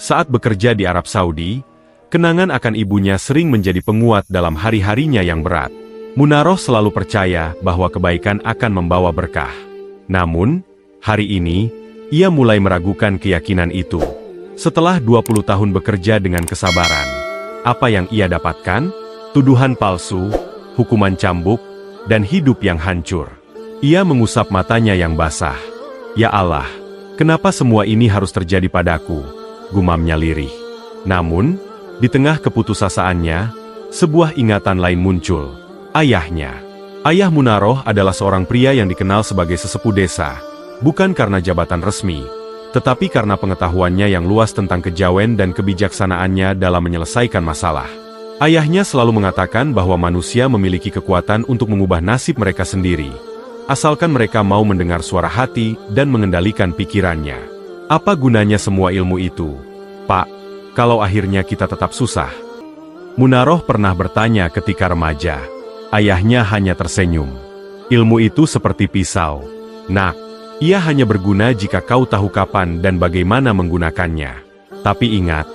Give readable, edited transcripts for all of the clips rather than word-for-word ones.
Saat bekerja di Arab Saudi, kenangan akan ibunya sering menjadi penguat dalam hari-harinya yang berat. Munaroh selalu percaya bahwa kebaikan akan membawa berkah. Namun, hari ini, ia mulai meragukan keyakinan itu. Setelah 20 tahun bekerja dengan kesabaran, apa yang ia dapatkan? Tuduhan palsu, hukuman cambuk, dan hidup yang hancur. Ia mengusap matanya yang basah. Ya Allah, kenapa semua ini harus terjadi padaku? Gumamnya lirih. Namun, di tengah keputusasaan,nya sebuah ingatan lain muncul. Ayahnya. Ayah Munaroh adalah seorang pria yang dikenal sebagai sesepuh desa, bukan karena jabatan resmi, tetapi karena pengetahuannya yang luas tentang kejawen dan kebijaksanaannya dalam menyelesaikan masalah. Ayahnya selalu mengatakan bahwa manusia memiliki kekuatan untuk mengubah nasib mereka sendiri, asalkan mereka mau mendengar suara hati dan mengendalikan pikirannya. Apa gunanya semua ilmu itu, Pak, kalau akhirnya kita tetap susah? Munaroh pernah bertanya ketika remaja. Ayahnya hanya tersenyum. Ilmu itu seperti pisau. Nak, ia hanya berguna jika kau tahu kapan dan bagaimana menggunakannya. Tapi ingat,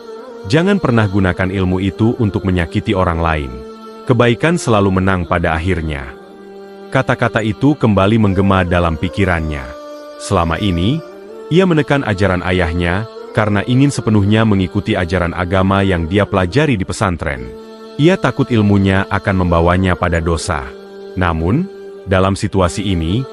jangan pernah gunakan ilmu itu untuk menyakiti orang lain. Kebaikan selalu menang pada akhirnya. Kata-kata itu kembali menggema dalam pikirannya. Selama ini, ia menekan ajaran ayahnya karena ingin sepenuhnya mengikuti ajaran agama yang dia pelajari di pesantren. Ia takut ilmunya akan membawanya pada dosa. Namun, dalam situasi ini,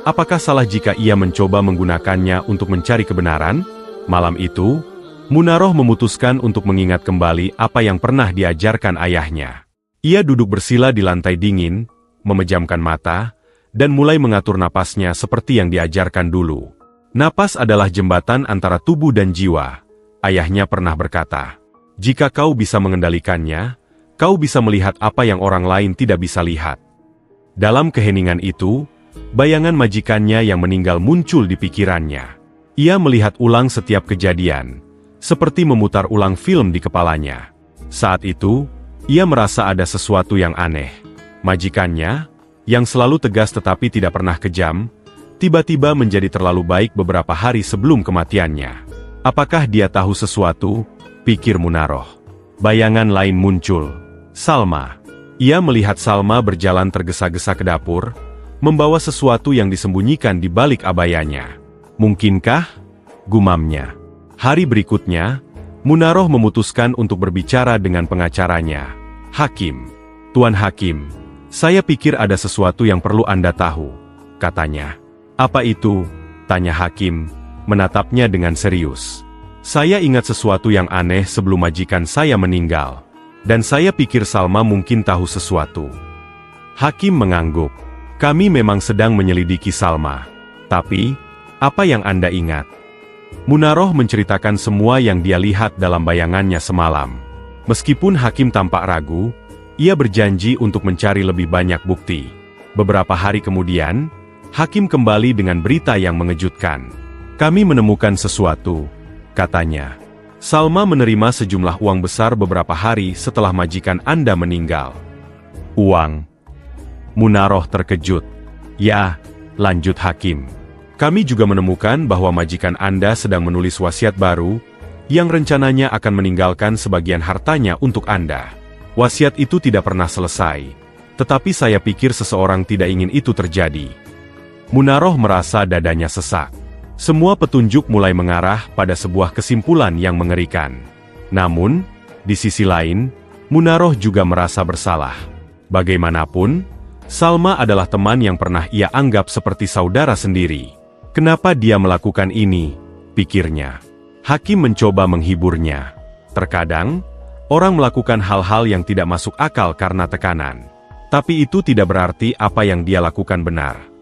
apakah salah jika ia mencoba menggunakannya untuk mencari kebenaran? Malam itu, Munaroh memutuskan untuk mengingat kembali apa yang pernah diajarkan ayahnya. Ia duduk bersila di lantai dingin, memejamkan mata, dan mulai mengatur napasnya seperti yang diajarkan dulu. Napas adalah jembatan antara tubuh dan jiwa. Ayahnya pernah berkata, jika kau bisa mengendalikannya, kau bisa melihat apa yang orang lain tidak bisa lihat. Dalam keheningan itu, bayangan majikannya yang meninggal muncul di pikirannya. Ia melihat ulang setiap kejadian, seperti memutar ulang film di kepalanya. Saat itu, ia merasa ada sesuatu yang aneh. Majikannya, yang selalu tegas tetapi tidak pernah kejam, tiba-tiba menjadi terlalu baik beberapa hari sebelum kematiannya. Apakah dia tahu sesuatu? Pikir Munaroh. Bayangan lain muncul. Salma. Ia melihat Salma berjalan tergesa-gesa ke dapur, membawa sesuatu yang disembunyikan di balik abayanya. Mungkinkah? Gumamnya. Hari berikutnya, Munaroh memutuskan untuk berbicara dengan pengacaranya. Hakim. Tuan Hakim, saya pikir ada sesuatu yang perlu Anda tahu, katanya. Apa itu? Tanya Hakim, menatapnya dengan serius. Saya ingat sesuatu yang aneh sebelum majikan saya meninggal. Dan saya pikir Salma mungkin tahu sesuatu. Hakim mengangguk. Kami memang sedang menyelidiki Salma. Tapi, apa yang Anda ingat? Munaroh menceritakan semua yang dia lihat dalam bayangannya semalam. Meskipun Hakim tampak ragu, ia berjanji untuk mencari lebih banyak bukti. Beberapa hari kemudian, Hakim kembali dengan berita yang mengejutkan. Kami menemukan sesuatu, katanya. Salma menerima sejumlah uang besar beberapa hari setelah majikan Anda meninggal. Uang? Munaroh terkejut. Ya, lanjut Hakim. Kami juga menemukan bahwa majikan Anda sedang menulis wasiat baru, yang rencananya akan meninggalkan sebagian hartanya untuk Anda. Wasiat itu tidak pernah selesai, tetapi saya pikir seseorang tidak ingin itu terjadi. Munaroh merasa dadanya sesak. Semua petunjuk mulai mengarah pada sebuah kesimpulan yang mengerikan. Namun, di sisi lain, Munaroh juga merasa bersalah. Bagaimanapun, Salma adalah teman yang pernah ia anggap seperti saudara sendiri. Kenapa dia melakukan ini? Pikirnya. Hakim mencoba menghiburnya. Terkadang, orang melakukan hal-hal yang tidak masuk akal karena tekanan. Tapi itu tidak berarti apa yang dia lakukan benar.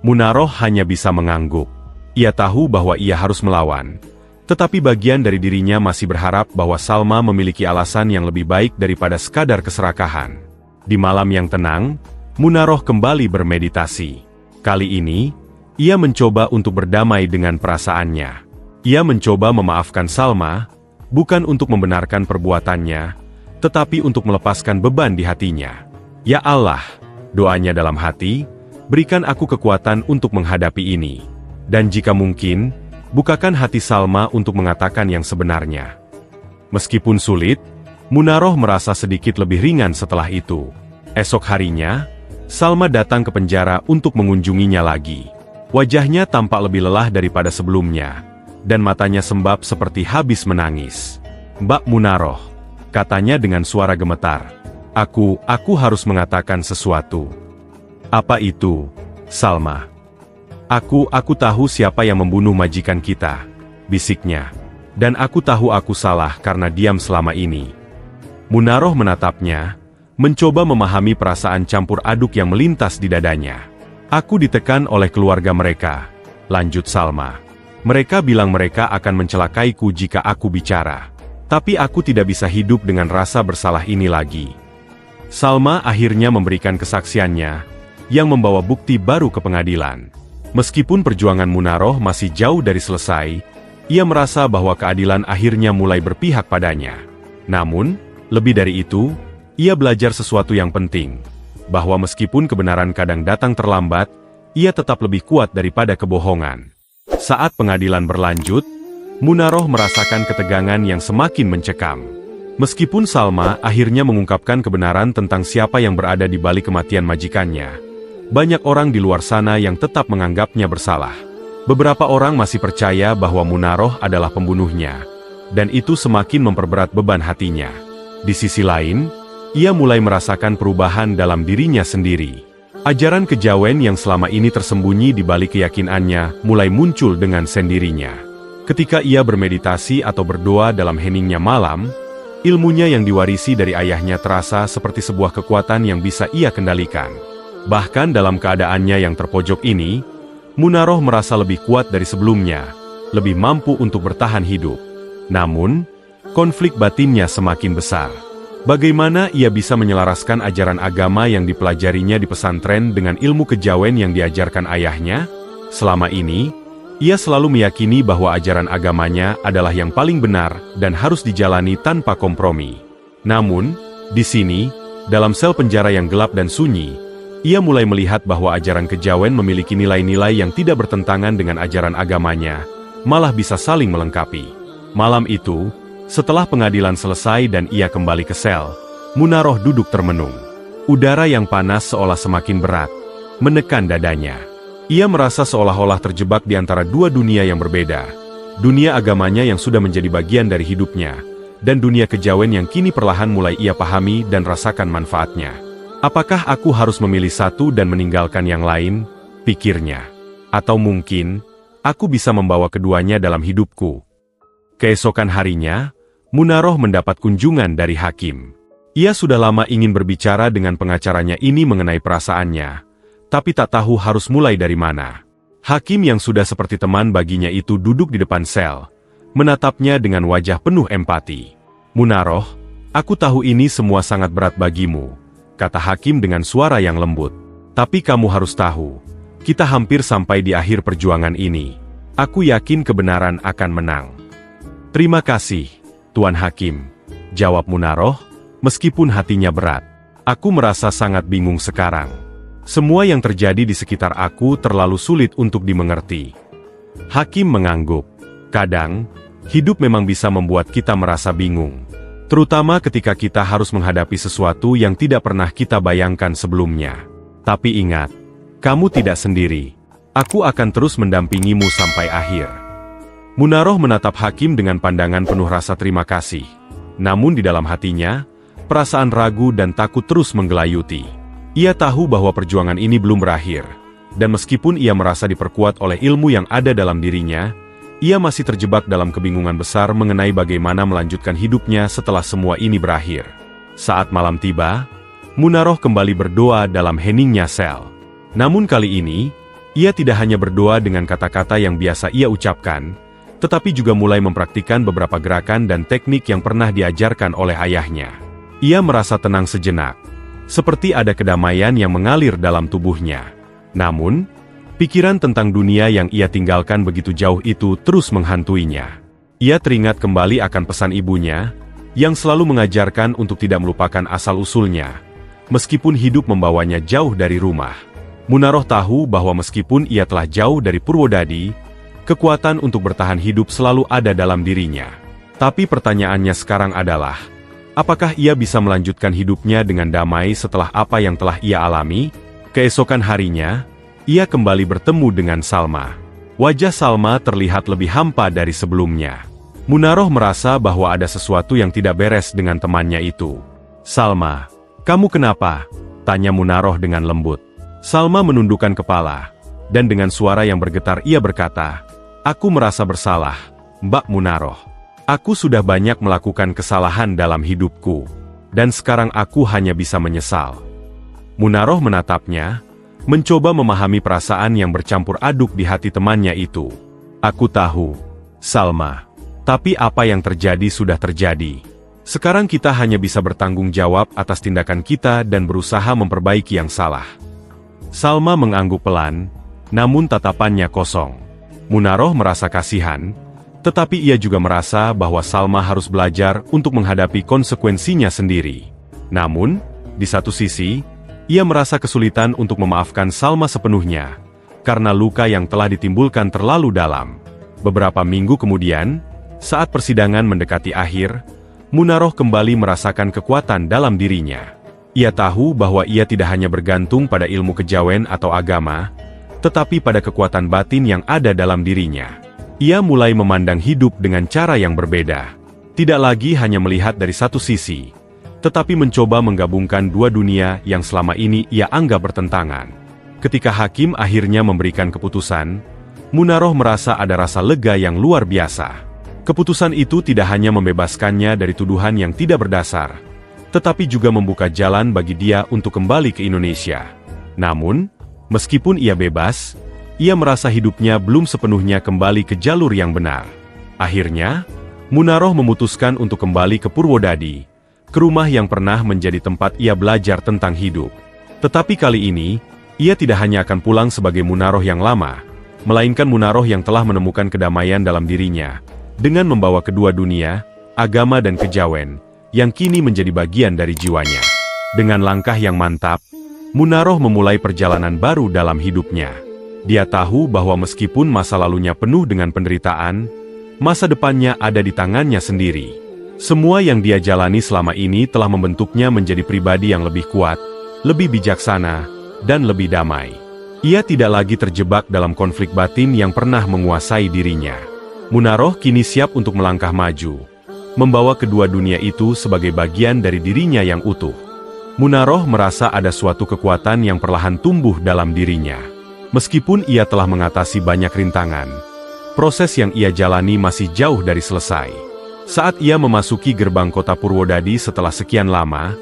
Munaroh hanya bisa mengangguk. Ia tahu bahwa ia harus melawan. Tetapi bagian dari dirinya masih berharap bahwa Salma memiliki alasan yang lebih baik daripada sekadar keserakahan. Di malam yang tenang, Munaroh kembali bermeditasi. Kali ini, ia mencoba untuk berdamai dengan perasaannya. Ia mencoba memaafkan Salma, bukan untuk membenarkan perbuatannya, tetapi untuk melepaskan beban di hatinya. Ya Allah, doanya dalam hati, berikan aku kekuatan untuk menghadapi ini. Dan jika mungkin, bukakan hati Salma untuk mengatakan yang sebenarnya. Meskipun sulit, Munaroh merasa sedikit lebih ringan setelah itu. Esok harinya, Salma datang ke penjara untuk mengunjunginya lagi. Wajahnya tampak lebih lelah daripada sebelumnya, dan matanya sembab seperti habis menangis. "Mbak Munaroh," katanya dengan suara gemetar. Aku harus mengatakan sesuatu." "Apa itu, Salma?" Aku tahu siapa yang membunuh majikan kita," bisiknya. "Dan aku tahu aku salah karena diam selama ini." Munaroh menatapnya, mencoba memahami perasaan campur aduk yang melintas di dadanya. "Aku ditekan oleh keluarga mereka," lanjut Salma. "Mereka bilang mereka akan mencelakaiku jika aku bicara. Tapi aku tidak bisa hidup dengan rasa bersalah ini lagi." Salma akhirnya memberikan kesaksiannya, yang membawa bukti baru ke pengadilan. Meskipun perjuangan Munaroh masih jauh dari selesai, ia merasa bahwa keadilan akhirnya mulai berpihak padanya. Namun, lebih dari itu, ia belajar sesuatu yang penting, bahwa meskipun kebenaran kadang datang terlambat, ia tetap lebih kuat daripada kebohongan. Saat pengadilan berlanjut, Munaroh merasakan ketegangan yang semakin mencekam. Meskipun Salma akhirnya mengungkapkan kebenaran tentang siapa yang berada di balik kematian majikannya, banyak orang di luar sana yang tetap menganggapnya bersalah. Beberapa orang masih percaya bahwa Munaroh adalah pembunuhnya, dan itu semakin memperberat beban hatinya. Di sisi lain, ia mulai merasakan perubahan dalam dirinya sendiri. Ajaran kejawen yang selama ini tersembunyi di balik keyakinannya mulai muncul dengan sendirinya. Ketika ia bermeditasi atau berdoa dalam heningnya malam, ilmunya yang diwarisi dari ayahnya terasa seperti sebuah kekuatan yang bisa ia kendalikan. Bahkan dalam keadaannya yang terpojok ini, Munaroh merasa lebih kuat dari sebelumnya, lebih mampu untuk bertahan hidup. Namun, konflik batinnya semakin besar. Bagaimana ia bisa menyelaraskan ajaran agama yang dipelajarinya di pesantren dengan ilmu kejawen yang diajarkan ayahnya? Selama ini, ia selalu meyakini bahwa ajaran agamanya adalah yang paling benar dan harus dijalani tanpa kompromi. Namun, di sini, dalam sel penjara yang gelap dan sunyi, ia mulai melihat bahwa ajaran kejawen memiliki nilai-nilai yang tidak bertentangan dengan ajaran agamanya, malah bisa saling melengkapi. Malam itu, setelah pengadilan selesai dan ia kembali ke sel, Munaroh duduk termenung. Udara yang panas seolah semakin berat, menekan dadanya. Ia merasa seolah-olah terjebak di antara dua dunia yang berbeda. Dunia agamanya yang sudah menjadi bagian dari hidupnya, dan dunia kejawen yang kini perlahan mulai ia pahami dan rasakan manfaatnya. Apakah aku harus memilih satu dan meninggalkan yang lain? Pikirnya. Atau mungkin, aku bisa membawa keduanya dalam hidupku. Keesokan harinya, Munaroh mendapat kunjungan dari hakim. Ia sudah lama ingin berbicara dengan pengacaranya ini mengenai perasaannya, tapi tak tahu harus mulai dari mana. Hakim yang sudah seperti teman baginya itu duduk di depan sel, menatapnya dengan wajah penuh empati. "Munaroh, aku tahu ini semua sangat berat bagimu," kata hakim dengan suara yang lembut. "Tapi kamu harus tahu, kita hampir sampai di akhir perjuangan ini. Aku yakin kebenaran akan menang." "Terima kasih, Tuan Hakim," jawab Munaroh, meskipun hatinya berat. "Aku merasa sangat bingung sekarang. Semua yang terjadi di sekitar aku terlalu sulit untuk dimengerti." Hakim mengangguk. Kadang, hidup memang bisa membuat kita merasa bingung. Terutama ketika kita harus menghadapi sesuatu yang tidak pernah kita bayangkan sebelumnya. Tapi ingat, kamu tidak sendiri. Aku akan terus mendampingimu sampai akhir. Munaroh menatap Hakim dengan pandangan penuh rasa terima kasih. Namun di dalam hatinya, perasaan ragu dan takut terus menggelayuti. Ia tahu bahwa perjuangan ini belum berakhir, dan meskipun ia merasa diperkuat oleh ilmu yang ada dalam dirinya, ia masih terjebak dalam kebingungan besar mengenai bagaimana melanjutkan hidupnya setelah semua ini berakhir. Saat malam tiba, Munaroh kembali berdoa dalam heningnya sel. Namun kali ini, ia tidak hanya berdoa dengan kata-kata yang biasa ia ucapkan, tetapi juga mulai mempraktikkan beberapa gerakan dan teknik yang pernah diajarkan oleh ayahnya. Ia merasa tenang sejenak, seperti ada kedamaian yang mengalir dalam tubuhnya. Namun, pikiran tentang dunia yang ia tinggalkan begitu jauh itu terus menghantuinya. Ia teringat kembali akan pesan ibunya, yang selalu mengajarkan untuk tidak melupakan asal-usulnya, meskipun hidup membawanya jauh dari rumah. Munaroh tahu bahwa meskipun ia telah jauh dari Purwodadi, kekuatan untuk bertahan hidup selalu ada dalam dirinya. Tapi pertanyaannya sekarang adalah, apakah ia bisa melanjutkan hidupnya dengan damai setelah apa yang telah ia alami? Keesokan harinya, ia kembali bertemu dengan Salma. Wajah Salma terlihat lebih hampa dari sebelumnya. Munaroh merasa bahwa ada sesuatu yang tidak beres dengan temannya itu. "Salma, kamu kenapa?" tanya Munaroh dengan lembut. Salma menundukkan kepala, dan dengan suara yang bergetar ia berkata, "Aku merasa bersalah, Mbak Munaroh. Aku sudah banyak melakukan kesalahan dalam hidupku, dan sekarang aku hanya bisa menyesal." Munaroh menatapnya, mencoba memahami perasaan yang bercampur aduk di hati temannya itu. "Aku tahu, Salma. Tapi apa yang terjadi sudah terjadi. Sekarang kita hanya bisa bertanggung jawab atas tindakan kita dan berusaha memperbaiki yang salah." Salma mengangguk pelan, namun tatapannya kosong. Munaroh merasa kasihan, tetapi ia juga merasa bahwa Salma harus belajar untuk menghadapi konsekuensinya sendiri. Namun, di satu sisi, ia merasa kesulitan untuk memaafkan Salma sepenuhnya, karena luka yang telah ditimbulkan terlalu dalam. Beberapa minggu kemudian, saat persidangan mendekati akhir, Munaroh kembali merasakan kekuatan dalam dirinya. Ia tahu bahwa ia tidak hanya bergantung pada ilmu kejawen atau agama, tetapi pada kekuatan batin yang ada dalam dirinya. Ia mulai memandang hidup dengan cara yang berbeda. Tidak lagi hanya melihat dari satu sisi, tetapi mencoba menggabungkan dua dunia yang selama ini ia anggap bertentangan. Ketika hakim akhirnya memberikan keputusan, Munaroh merasa ada rasa lega yang luar biasa. Keputusan itu tidak hanya membebaskannya dari tuduhan yang tidak berdasar, tetapi juga membuka jalan bagi dia untuk kembali ke Indonesia. Namun, meskipun ia bebas, ia merasa hidupnya belum sepenuhnya kembali ke jalur yang benar. Akhirnya, Munaroh memutuskan untuk kembali ke Purwodadi, ke rumah yang pernah menjadi tempat ia belajar tentang hidup. Tetapi kali ini, ia tidak hanya akan pulang sebagai Munaroh yang lama, melainkan Munaroh yang telah menemukan kedamaian dalam dirinya, dengan membawa kedua dunia, agama dan kejawen, yang kini menjadi bagian dari jiwanya. Dengan langkah yang mantap, Munaroh memulai perjalanan baru dalam hidupnya. Dia tahu bahwa meskipun masa lalunya penuh dengan penderitaan, masa depannya ada di tangannya sendiri. Semua yang dia jalani selama ini telah membentuknya menjadi pribadi yang lebih kuat, lebih bijaksana, dan lebih damai. Ia tidak lagi terjebak dalam konflik batin yang pernah menguasai dirinya. Munaroh kini siap untuk melangkah maju, membawa kedua dunia itu sebagai bagian dari dirinya yang utuh. Munaroh merasa ada suatu kekuatan yang perlahan tumbuh dalam dirinya. Meskipun ia telah mengatasi banyak rintangan, proses yang ia jalani masih jauh dari selesai. Saat ia memasuki gerbang kota Purwodadi setelah sekian lama,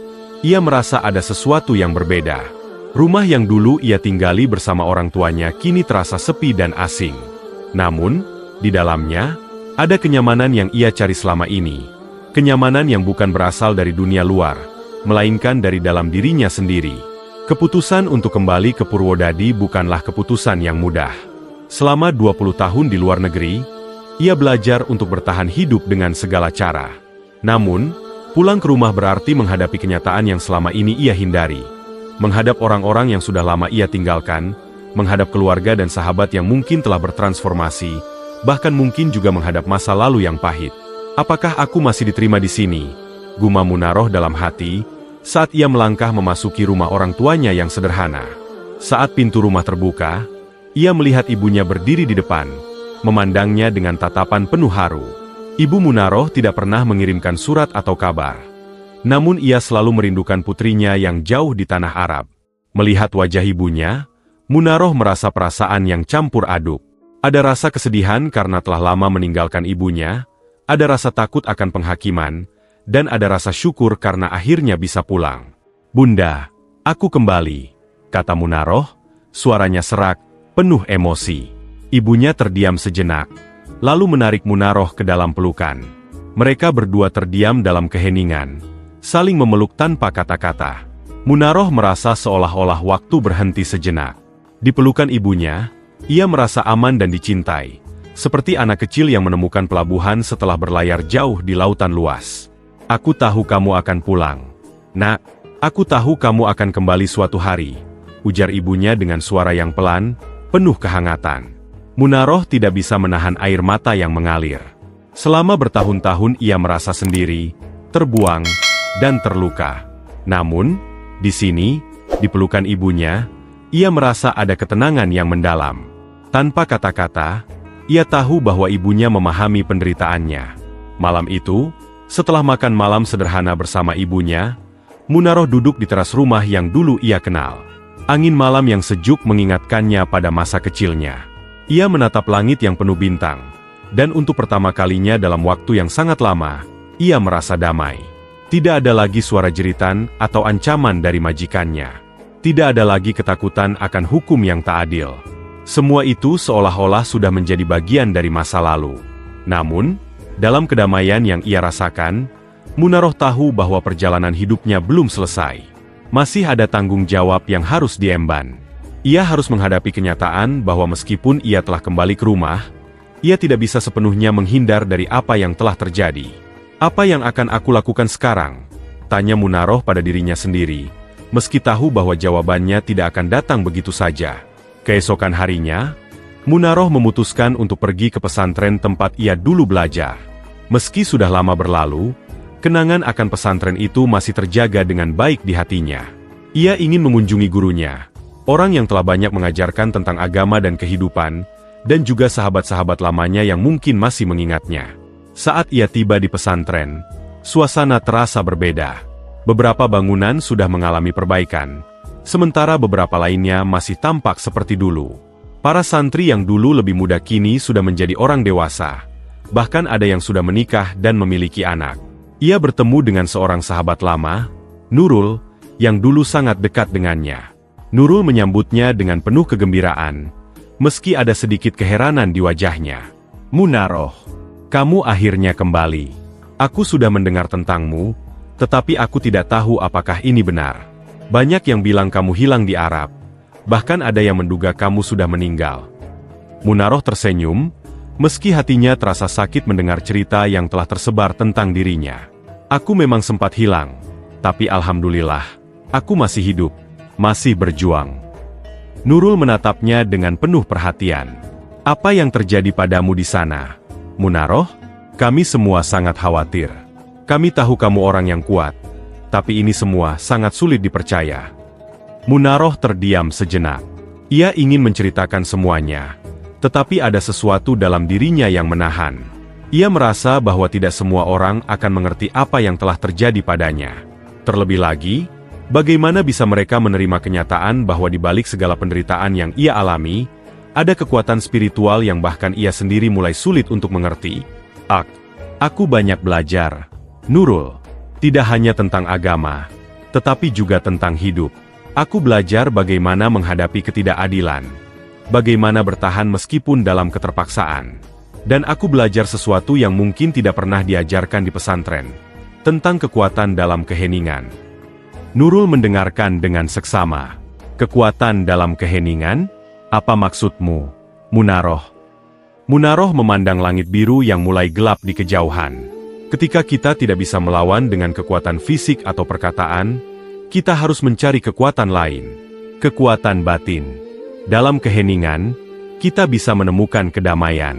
ia merasa ada sesuatu yang berbeda. Rumah yang dulu ia tinggali bersama orang tuanya kini terasa sepi dan asing. Namun, di dalamnya, ada kenyamanan yang ia cari selama ini. Kenyamanan yang bukan berasal dari dunia luar, melainkan dari dalam dirinya sendiri. Keputusan untuk kembali ke Purwodadi bukanlah keputusan yang mudah. Selama 20 tahun di luar negeri, ia belajar untuk bertahan hidup dengan segala cara. Namun, pulang ke rumah berarti menghadapi kenyataan yang selama ini ia hindari. Menghadap orang-orang yang sudah lama ia tinggalkan, menghadap keluarga dan sahabat yang mungkin telah bertransformasi, bahkan mungkin juga menghadap masa lalu yang pahit. "Apakah aku masih diterima di sini?" gumam Munaroh dalam hati, saat ia melangkah memasuki rumah orang tuanya yang sederhana. Saat pintu rumah terbuka, ia melihat ibunya berdiri di depan, memandangnya dengan tatapan penuh haru. Ibu Munaroh tidak pernah mengirimkan surat atau kabar. Namun ia selalu merindukan putrinya yang jauh di tanah Arab. Melihat wajah ibunya, Munaroh merasa perasaan yang campur aduk. Ada rasa kesedihan karena telah lama meninggalkan ibunya, ada rasa takut akan penghakiman, dan ada rasa syukur karena akhirnya bisa pulang. "Bunda, aku kembali," kata Munaroh, suaranya serak, penuh emosi. Ibunya terdiam sejenak, lalu menarik Munaroh ke dalam pelukan. Mereka berdua terdiam dalam keheningan, saling memeluk tanpa kata-kata. Munaroh merasa seolah-olah waktu berhenti sejenak. Di pelukan ibunya, ia merasa aman dan dicintai, seperti anak kecil yang menemukan pelabuhan setelah berlayar jauh di lautan luas. "Aku tahu kamu akan pulang, Nak. Aku tahu kamu akan kembali suatu hari," ujar ibunya dengan suara yang pelan, penuh kehangatan. Munaroh tidak bisa menahan air mata yang mengalir. Selama bertahun-tahun ia merasa sendiri, terbuang, dan terluka. Namun, di sini, di pelukan ibunya, ia merasa ada ketenangan yang mendalam. Tanpa kata-kata, ia tahu bahwa ibunya memahami penderitaannya. Malam itu, setelah makan malam sederhana bersama ibunya, Munaroh duduk di teras rumah yang dulu ia kenal. Angin malam yang sejuk mengingatkannya pada masa kecilnya. Ia menatap langit yang penuh bintang, dan untuk pertama kalinya dalam waktu yang sangat lama, ia merasa damai. Tidak ada lagi suara jeritan atau ancaman dari majikannya. Tidak ada lagi ketakutan akan hukum yang tak adil. Semua itu seolah-olah sudah menjadi bagian dari masa lalu. Namun, dalam kedamaian yang ia rasakan, Munaroh tahu bahwa perjalanan hidupnya belum selesai. Masih ada tanggung jawab yang harus diemban. Ia harus menghadapi kenyataan bahwa meskipun ia telah kembali ke rumah, ia tidak bisa sepenuhnya menghindar dari apa yang telah terjadi. Apa yang akan aku lakukan sekarang? Tanya Munaroh pada dirinya sendiri, meski tahu bahwa jawabannya tidak akan datang begitu saja. Keesokan harinya, Munaroh memutuskan untuk pergi ke pesantren tempat ia dulu belajar. Meski sudah lama berlalu, kenangan akan pesantren itu masih terjaga dengan baik di hatinya. Ia ingin mengunjungi gurunya, orang yang telah banyak mengajarkan tentang agama dan kehidupan, dan juga sahabat-sahabat lamanya yang mungkin masih mengingatnya. Saat ia tiba di pesantren, suasana terasa berbeda. Beberapa bangunan sudah mengalami perbaikan, sementara beberapa lainnya masih tampak seperti dulu. Para santri yang dulu lebih muda kini sudah menjadi orang dewasa. Bahkan ada yang sudah menikah dan memiliki anak. Ia bertemu dengan seorang sahabat lama, Nurul, yang dulu sangat dekat dengannya. Nurul menyambutnya dengan penuh kegembiraan, meski ada sedikit keheranan di wajahnya. Munaroh, kamu akhirnya kembali. Aku sudah mendengar tentangmu, tetapi aku tidak tahu apakah ini benar. Banyak yang bilang kamu hilang di Arab, bahkan ada yang menduga kamu sudah meninggal. Munaroh tersenyum, meski hatinya terasa sakit mendengar cerita yang telah tersebar tentang dirinya. Aku memang sempat hilang, tapi alhamdulillah, aku masih hidup, masih berjuang. Nurul menatapnya dengan penuh perhatian. Apa yang terjadi padamu di sana, Munaroh? Kami semua sangat khawatir. Kami tahu kamu orang yang kuat, tapi ini semua sangat sulit dipercaya. Munaroh terdiam sejenak. Ia ingin menceritakan semuanya, tetapi ada sesuatu dalam dirinya yang menahan. Ia merasa bahwa tidak semua orang akan mengerti apa yang telah terjadi padanya. Terlebih lagi, bagaimana bisa mereka menerima kenyataan bahwa di balik segala penderitaan yang ia alami, ada kekuatan spiritual yang bahkan ia sendiri mulai sulit untuk mengerti. Aku banyak belajar, Nurul. Tidak hanya tentang agama, tetapi juga tentang hidup. Aku belajar bagaimana menghadapi ketidakadilan. Bagaimana bertahan meskipun dalam keterpaksaan. Dan aku belajar sesuatu yang mungkin tidak pernah diajarkan di pesantren. Tentang kekuatan dalam keheningan. Nurul mendengarkan dengan seksama. Kekuatan dalam keheningan? Apa maksudmu, Munaroh? Munaroh memandang langit biru yang mulai gelap di kejauhan. Ketika kita tidak bisa melawan dengan kekuatan fisik atau perkataan, kita harus mencari kekuatan lain. Kekuatan batin. Dalam keheningan, kita bisa menemukan kedamaian.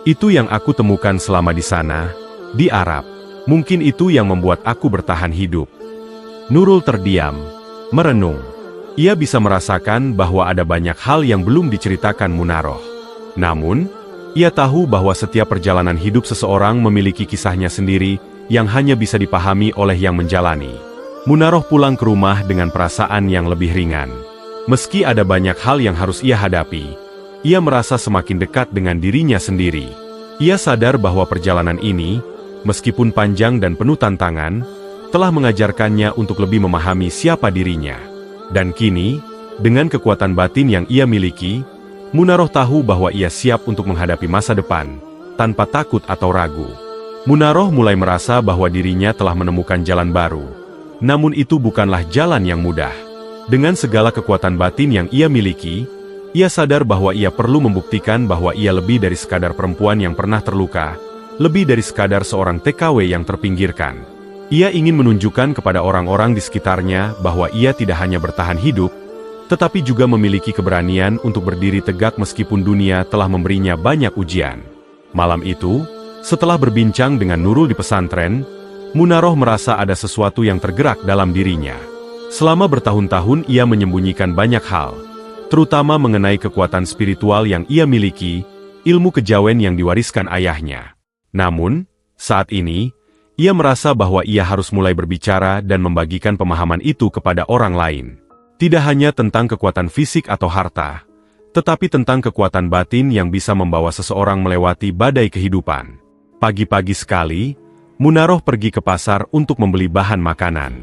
Itu yang aku temukan selama di sana, di Arab. Mungkin itu yang membuat aku bertahan hidup. Nurul terdiam, merenung. Ia bisa merasakan bahwa ada banyak hal yang belum diceritakan Munaroh. Namun, ia tahu bahwa setiap perjalanan hidup seseorang memiliki kisahnya sendiri yang hanya bisa dipahami oleh yang menjalani. Munaroh pulang ke rumah dengan perasaan yang lebih ringan. Meski ada banyak hal yang harus ia hadapi, ia merasa semakin dekat dengan dirinya sendiri. Ia sadar bahwa perjalanan ini, meskipun panjang dan penuh tantangan, telah mengajarkannya untuk lebih memahami siapa dirinya. Dan kini, dengan kekuatan batin yang ia miliki, Munaroh tahu bahwa ia siap untuk menghadapi masa depan, tanpa takut atau ragu. Munaroh mulai merasa bahwa dirinya telah menemukan jalan baru. Namun itu bukanlah jalan yang mudah. Dengan segala kekuatan batin yang ia miliki, ia sadar bahwa ia perlu membuktikan bahwa ia lebih dari sekadar perempuan yang pernah terluka, lebih dari sekadar seorang TKW yang terpinggirkan. Ia ingin menunjukkan kepada orang-orang di sekitarnya bahwa ia tidak hanya bertahan hidup, tetapi juga memiliki keberanian untuk berdiri tegak meskipun dunia telah memberinya banyak ujian. Malam itu, Setelah berbincang dengan Nurul di pesantren, Munaroh merasa ada sesuatu yang tergerak dalam dirinya. Selama bertahun-tahun ia menyembunyikan banyak hal, terutama mengenai kekuatan spiritual yang ia miliki, ilmu kejawen yang diwariskan ayahnya. Namun, saat ini, ia merasa bahwa ia harus mulai berbicara dan membagikan pemahaman itu kepada orang lain. Tidak hanya tentang kekuatan fisik atau harta, tetapi tentang kekuatan batin yang bisa membawa seseorang melewati badai kehidupan. Pagi-pagi sekali, Munaroh pergi ke pasar untuk membeli bahan makanan.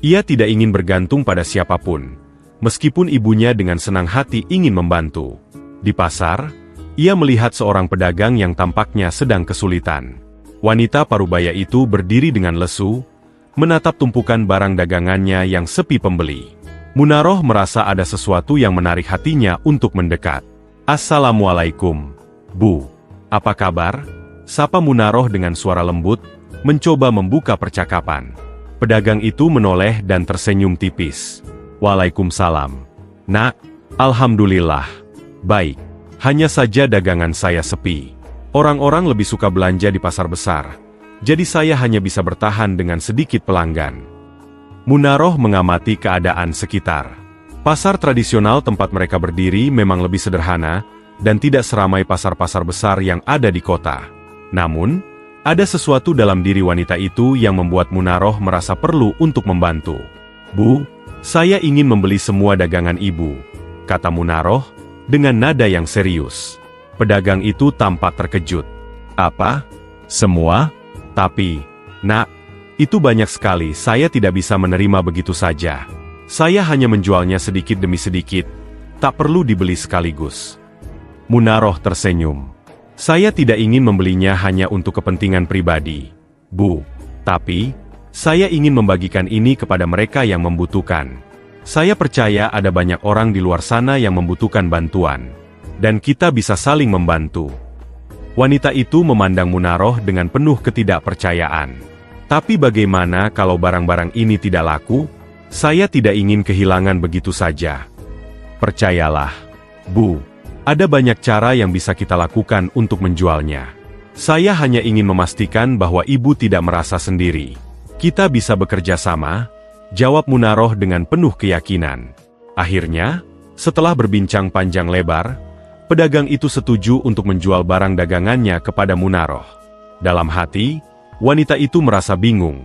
Ia tidak ingin bergantung pada siapapun, meskipun ibunya dengan senang hati ingin membantu. Di pasar, ia melihat seorang pedagang yang tampaknya sedang kesulitan. Wanita parubaya itu berdiri dengan lesu, menatap tumpukan barang dagangannya yang sepi pembeli. Munaroh merasa ada sesuatu yang menarik hatinya untuk mendekat. "Assalamualaikum, Bu. Apa kabar?" Sapa Munaroh dengan suara lembut, mencoba membuka percakapan. Pedagang itu menoleh dan tersenyum tipis. "Waalaikumsalam. Nak, alhamdulillah. Baik. Hanya saja dagangan saya sepi. Orang-orang lebih suka belanja di pasar besar, jadi saya hanya bisa bertahan dengan sedikit pelanggan." Munaroh mengamati keadaan sekitar. Pasar tradisional tempat mereka berdiri memang lebih sederhana, dan tidak seramai pasar-pasar besar yang ada di kota. Namun, ada sesuatu dalam diri wanita itu yang membuat Munaroh merasa perlu untuk membantu. "Bu, saya ingin membeli semua dagangan ibu," kata Munaroh, dengan nada yang serius. Pedagang itu tampak terkejut. "Apa? Semua? Tapi, Nak, itu banyak sekali, saya tidak bisa menerima begitu saja. Saya hanya menjualnya sedikit demi sedikit, tak perlu dibeli sekaligus." Munaroh tersenyum. "Saya tidak ingin membelinya hanya untuk kepentingan pribadi, Bu. Tapi, saya ingin membagikan ini kepada mereka yang membutuhkan. Saya percaya ada banyak orang di luar sana yang membutuhkan bantuan, dan kita bisa saling membantu." Wanita itu memandang Munaroh dengan penuh ketidakpercayaan. "Tapi bagaimana kalau barang-barang ini tidak laku? Saya tidak ingin kehilangan begitu saja." "Percayalah, Bu. Ada banyak cara yang bisa kita lakukan untuk menjualnya. Saya hanya ingin memastikan bahwa ibu tidak merasa sendiri. Kita bisa bekerja sama," jawab Munaroh dengan penuh keyakinan. Akhirnya, setelah berbincang panjang lebar, pedagang itu setuju untuk menjual barang dagangannya kepada Munaroh. Dalam hati, wanita itu merasa bingung,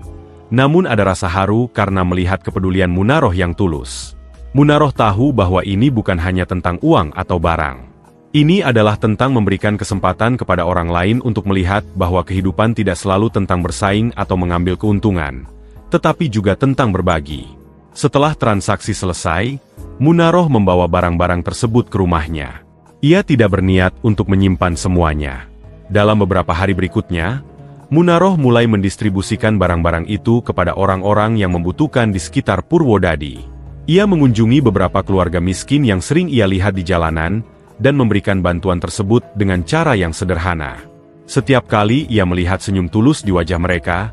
namun ada rasa haru karena melihat kepedulian Munaroh yang tulus. Munaroh tahu bahwa ini bukan hanya tentang uang atau barang. Ini adalah tentang memberikan kesempatan kepada orang lain untuk melihat bahwa kehidupan tidak selalu tentang bersaing atau mengambil keuntungan, tetapi juga tentang berbagi. Setelah transaksi selesai, Munaroh membawa barang-barang tersebut ke rumahnya. Ia tidak berniat untuk menyimpan semuanya. Dalam beberapa hari berikutnya, Munaroh mulai mendistribusikan barang-barang itu kepada orang-orang yang membutuhkan di sekitar Purwodadi. Ia mengunjungi beberapa keluarga miskin yang sering ia lihat di jalanan, dan memberikan bantuan tersebut dengan cara yang sederhana. Setiap kali ia melihat senyum tulus di wajah mereka,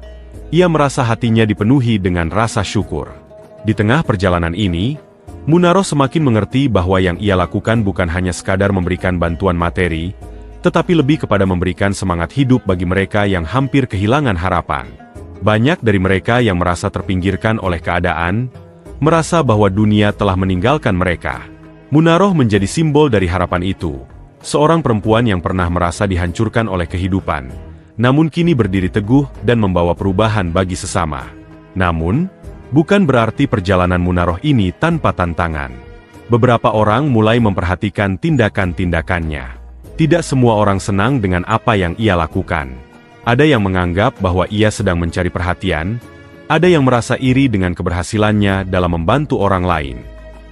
ia merasa hatinya dipenuhi dengan rasa syukur. Di tengah perjalanan ini, Munaroh semakin mengerti bahwa yang ia lakukan bukan hanya sekadar memberikan bantuan materi, tetapi lebih kepada memberikan semangat hidup bagi mereka yang hampir kehilangan harapan. Banyak dari mereka yang merasa terpinggirkan oleh keadaan, merasa bahwa dunia telah meninggalkan mereka. Munaroh menjadi simbol dari harapan itu. Seorang perempuan yang pernah merasa dihancurkan oleh kehidupan, namun kini berdiri teguh dan membawa perubahan bagi sesama. Namun, bukan berarti perjalanan Munaroh ini tanpa tantangan. Beberapa orang mulai memperhatikan tindakan-tindakannya. Tidak semua orang senang dengan apa yang ia lakukan. Ada yang menganggap bahwa ia sedang mencari perhatian, ada yang merasa iri dengan keberhasilannya dalam membantu orang lain.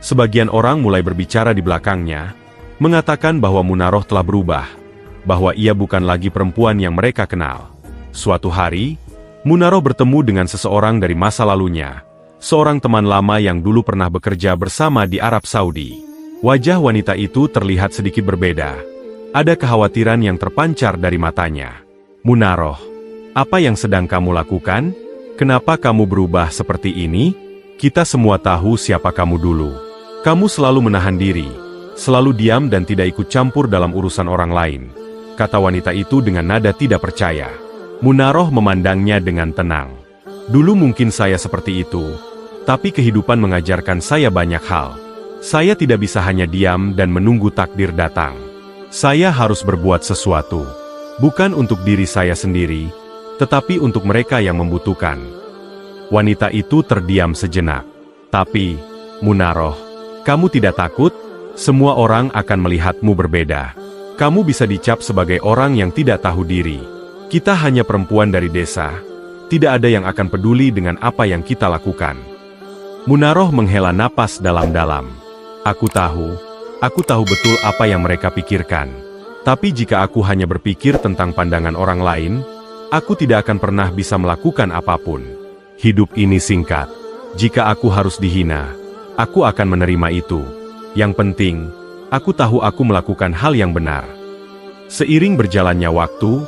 Sebagian orang mulai berbicara di belakangnya, mengatakan bahwa Munaroh telah berubah, bahwa ia bukan lagi perempuan yang mereka kenal. Suatu hari, Munaroh bertemu dengan seseorang dari masa lalunya, seorang teman lama yang dulu pernah bekerja bersama di Arab Saudi. Wajah wanita itu terlihat sedikit berbeda. Ada kekhawatiran yang terpancar dari matanya. "Munaroh, apa yang sedang kamu lakukan? Kenapa kamu berubah seperti ini? Kita semua tahu siapa kamu dulu. Kamu selalu menahan diri, selalu diam dan tidak ikut campur dalam urusan orang lain. kata wanita itu dengan nada tidak percaya. Munaroh memandangnya dengan tenang. Dulu mungkin saya seperti itu, tapi kehidupan mengajarkan saya banyak hal. Saya tidak bisa hanya diam dan menunggu takdir datang. Saya harus berbuat sesuatu. Bukan untuk diri saya sendiri, tetapi untuk mereka yang membutuhkan. Wanita itu terdiam sejenak. Tapi, Munaroh, kamu tidak takut? Semua orang akan melihatmu berbeda. Kamu bisa dicap sebagai orang yang tidak tahu diri. Kita hanya perempuan dari desa. Tidak ada yang akan peduli dengan apa yang kita lakukan. Munaroh menghela napas dalam-dalam. Aku tahu betul apa yang mereka pikirkan. Tapi jika aku hanya berpikir tentang pandangan orang lain, aku tidak akan pernah bisa melakukan apapun. Hidup ini singkat. Jika aku harus dihina, aku akan menerima itu. Yang penting, aku tahu aku melakukan hal yang benar. Seiring berjalannya waktu,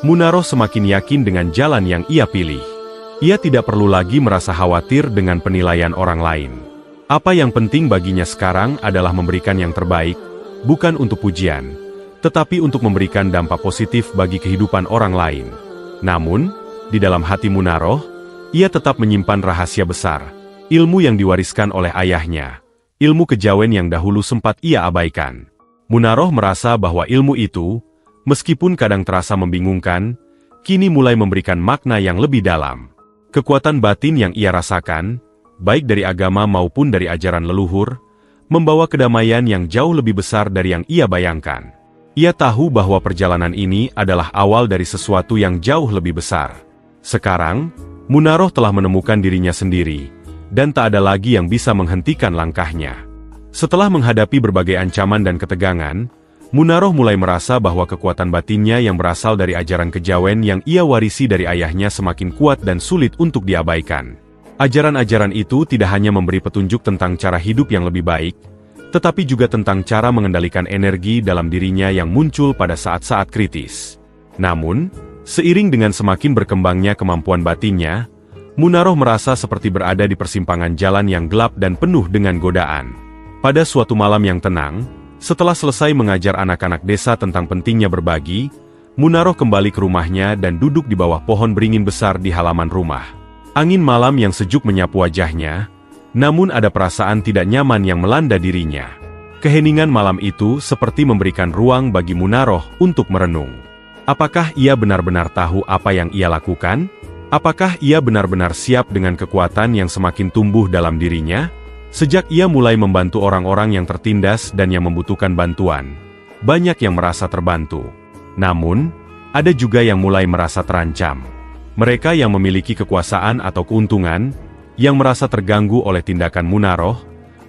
Munaroh semakin yakin dengan jalan yang ia pilih. Ia tidak perlu lagi merasa khawatir dengan penilaian orang lain. Apa yang penting baginya sekarang adalah memberikan yang terbaik, bukan untuk pujian, tetapi untuk memberikan dampak positif bagi kehidupan orang lain. Namun, di dalam hati Munaroh, ia tetap menyimpan rahasia besar, ilmu yang diwariskan oleh ayahnya, ilmu kejawen yang dahulu sempat ia abaikan. Munaroh merasa bahwa ilmu itu, meskipun kadang terasa membingungkan, kini mulai memberikan makna yang lebih dalam. Kekuatan batin yang ia rasakan, baik dari agama maupun dari ajaran leluhur, membawa kedamaian yang jauh lebih besar dari yang ia bayangkan. Ia tahu bahwa perjalanan ini adalah awal dari sesuatu yang jauh lebih besar. Sekarang, Munaroh telah menemukan dirinya sendiri, dan tak ada lagi yang bisa menghentikan langkahnya. Setelah menghadapi berbagai ancaman dan ketegangan, Munaroh mulai merasa bahwa kekuatan batinnya yang berasal dari ajaran kejawen yang ia warisi dari ayahnya semakin kuat dan sulit untuk diabaikan. Ajaran-ajaran itu tidak hanya memberi petunjuk tentang cara hidup yang lebih baik, tetapi juga tentang cara mengendalikan energi dalam dirinya yang muncul pada saat-saat kritis. Namun, seiring dengan semakin berkembangnya kemampuan batinnya, Munaroh merasa seperti berada di persimpangan jalan yang gelap dan penuh dengan godaan. Pada suatu malam yang tenang, setelah selesai mengajar anak-anak desa tentang pentingnya berbagi, Munaroh kembali ke rumahnya dan duduk di bawah pohon beringin besar di halaman rumah. Angin malam yang sejuk menyapu wajahnya, namun ada perasaan tidak nyaman yang melanda dirinya. Keheningan malam itu seperti memberikan ruang bagi Munaroh untuk merenung. Apakah ia benar-benar tahu apa yang ia lakukan? Apakah ia benar-benar siap dengan kekuatan yang semakin tumbuh dalam dirinya? Sejak ia mulai membantu orang-orang yang tertindas dan yang membutuhkan bantuan, banyak yang merasa terbantu. Namun, ada juga yang mulai merasa terancam. Mereka yang memiliki kekuasaan atau keuntungan, yang merasa terganggu oleh tindakan Munaroh,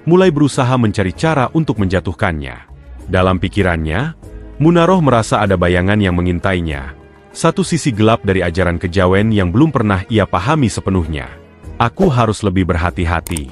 mulai berusaha mencari cara untuk menjatuhkannya. Dalam pikirannya, Munaroh merasa ada bayangan yang mengintainya, satu sisi gelap dari ajaran kejawen yang belum pernah ia pahami sepenuhnya. Aku harus lebih berhati-hati.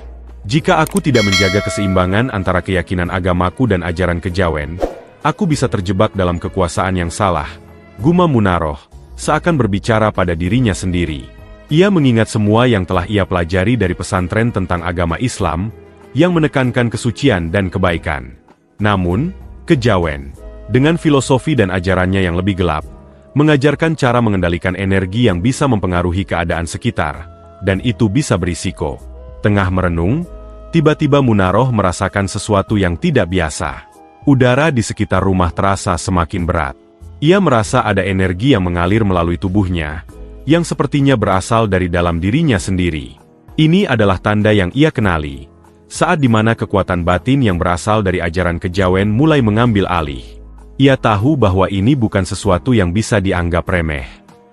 Jika aku tidak menjaga keseimbangan antara keyakinan agamaku dan ajaran kejawen, aku bisa terjebak dalam kekuasaan yang salah, gumam Munaroh, seakan berbicara pada dirinya sendiri. Ia mengingat semua yang telah ia pelajari dari pesantren tentang agama Islam, yang menekankan kesucian dan kebaikan. Namun, kejawen, dengan filosofi dan ajarannya yang lebih gelap, mengajarkan cara mengendalikan energi yang bisa mempengaruhi keadaan sekitar, dan itu bisa berisiko. Tengah merenung, tiba-tiba Munaroh merasakan sesuatu yang tidak biasa. Udara di sekitar rumah terasa semakin berat. Ia merasa ada energi yang mengalir melalui tubuhnya, yang sepertinya berasal dari dalam dirinya sendiri. Ini adalah tanda yang ia kenali, saat dimana kekuatan batin yang berasal dari ajaran kejawen mulai mengambil alih. Ia tahu bahwa ini bukan sesuatu yang bisa dianggap remeh.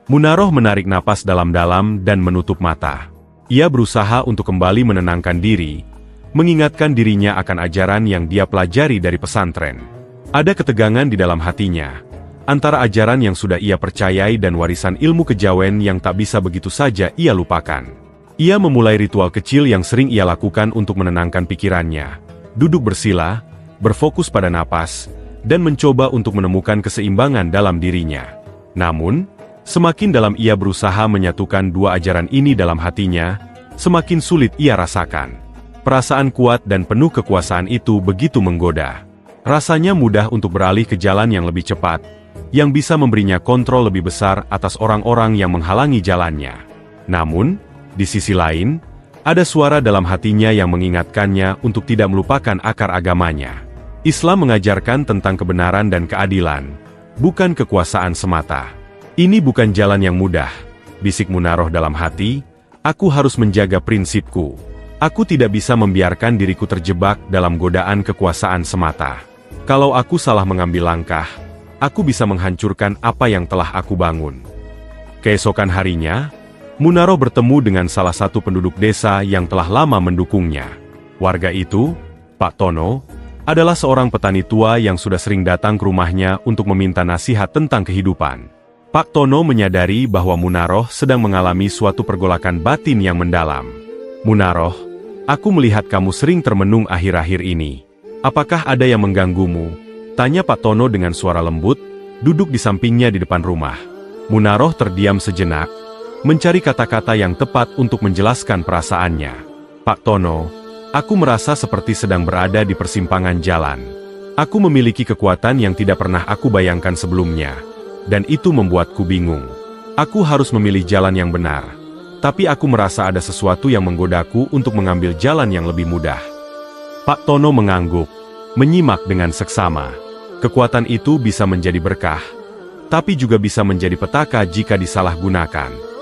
Munaroh menarik napas dalam-dalam dan menutup mata. Ia berusaha untuk kembali menenangkan diri, mengingatkan dirinya akan ajaran yang dia pelajari dari pesantren. Ada ketegangan di dalam hatinya, antara ajaran yang sudah ia percayai dan warisan ilmu kejawen yang tak bisa begitu saja ia lupakan. Ia memulai ritual kecil yang sering ia lakukan untuk menenangkan pikirannya. Duduk bersila, berfokus pada napas, dan mencoba untuk menemukan keseimbangan dalam dirinya. Namun, semakin dalam ia berusaha menyatukan dua ajaran ini dalam hatinya, semakin sulit ia rasakan. Perasaan kuat dan penuh kekuasaan itu begitu menggoda. Rasanya mudah untuk beralih ke jalan yang lebih cepat, yang bisa memberinya kontrol lebih besar atas orang-orang yang menghalangi jalannya. Namun, di sisi lain, ada suara dalam hatinya yang mengingatkannya untuk tidak melupakan akar agamanya. Islam mengajarkan tentang kebenaran dan keadilan, bukan kekuasaan semata. Ini bukan jalan yang mudah, bisik Munaroh dalam hati. Aku harus menjaga prinsipku. Aku tidak bisa membiarkan diriku terjebak dalam godaan kekuasaan semata. Kalau aku salah mengambil langkah, aku bisa menghancurkan apa yang telah aku bangun. Keesokan harinya, Munaroh bertemu dengan salah satu penduduk desa yang telah lama mendukungnya. Warga itu, Pak Tono, adalah seorang petani tua yang sudah sering datang ke rumahnya untuk meminta nasihat tentang kehidupan. Pak Tono menyadari bahwa Munaroh sedang mengalami suatu pergolakan batin yang mendalam. Munaroh, aku melihat kamu sering termenung akhir-akhir ini. Apakah ada yang mengganggumu? Tanya Pak Tono dengan suara lembut, duduk di sampingnya di depan rumah. Munaroh terdiam sejenak, mencari kata-kata yang tepat untuk menjelaskan perasaannya. Pak Tono, aku merasa seperti sedang berada di persimpangan jalan. Aku memiliki kekuatan yang tidak pernah aku bayangkan sebelumnya. Dan itu membuatku bingung. Aku harus memilih jalan yang benar. Tapi aku merasa ada sesuatu yang menggodaku untuk mengambil jalan yang lebih mudah. Pak Tono mengangguk, menyimak dengan seksama. Kekuatan itu bisa menjadi berkah, tapi juga bisa menjadi petaka jika disalahgunakan.